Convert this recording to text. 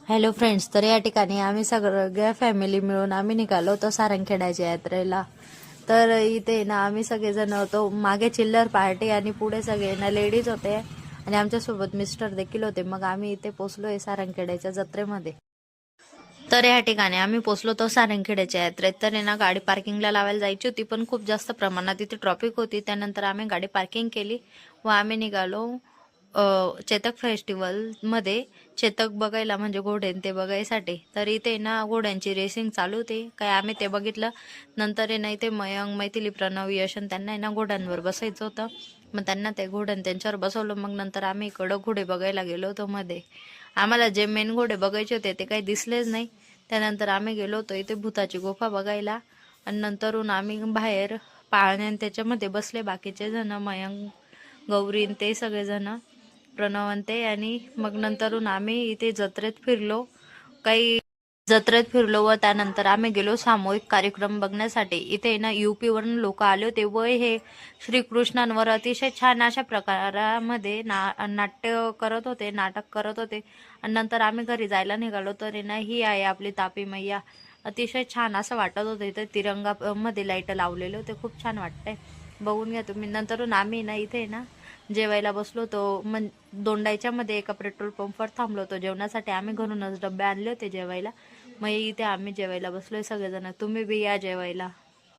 Hello friends, तर या ठिकाणी आम्ही सगळ्या फॅमिली मिळून आम्ही निघालो होतो सारंगखेड्याच्या यात्रेला. तर इथे ना आम्ही सगळेजण होतो, मागे चिल्लर पार्टी आणि पुढे सगळे ना लेडीज होते आणि आमच्यासोबत मिस्टर देखील होते. मग आम्ही इथे पोचलोय सारंगखेड्याच्या जत्रेमध्ये. तर या ठिकाणी आम्ही पोचलो तो सारंगखेड्याच्या यात्रेत. तर आहे ना गाडी पार्किंगला लावायला जायची होती, पण खूप जास्त प्रमाणात इथे ट्रॉफिक होती. त्यानंतर आम्ही गाडी पार्किंग केली व आम्ही निघालो चेतक फेस्टिवलमध्ये चेतक बघायला, म्हणजे घोडे ते बघायसाठी. तर इथे ना घोड्यांची रेसिंग चालू होती, काय आम्ही ते बघितलं. नंतर आहे ना इथे मयंक, मैथिली, प्रणव, यश त्यांना आहे ना घोड्यांवर बसायचं होतं. मग त्यांना ते घोड्यां त्यांच्यावर बसवलं. मग नंतर आम्ही इकडं घोडे बघायला गेलो होतो मध्ये. आम्हाला जे मेन घोडे बघायचे होते ते काही दिसलेच नाही. त्यानंतर आम्ही गेलो होतो इथे भूताची गुफा बघायला आणि नंतरून आम्ही बाहेर पाळण्यात त्याच्यामध्ये बसले बाकीचे जण, मयंक, गौरी ते सगळेजण, प्रणवंते. आणि मग नंतरून आम्ही इथे जत्रेत फिरलो, काही जत्रेत फिरलो व त्यानंतर आम्ही गेलो सामूहिक कार्यक्रम बघण्यासाठी. इथे ना UP वरून लोक आले होते व हे श्रीकृष्णांवर अतिशय छान अशा प्रकारामध्ये नाट्य करत होते, नाटक करत होते. आणि नंतर आम्ही घरी जायला निघालो. तर ना ही आहे आपली तापी मैया. अतिशय छान असं वाटत होतं. इथे तिरंगा मध्ये लाईट लावलेले होते, खूप छान वाटतंय, बघून घ्या तुम्ही. नंतरून आम्ही ना इथे ना जेवायला बसलो होतो. दोंडाईच्या मध्ये एका पेट्रोल पंपवर थांबलो होतो जेवणासाठी. आम्ही घरूनच डबे आणले होते जेवायला. मग इथे आम्ही जेवायला बसलोय सगळेजण. तुम्ही बी या जेवायला.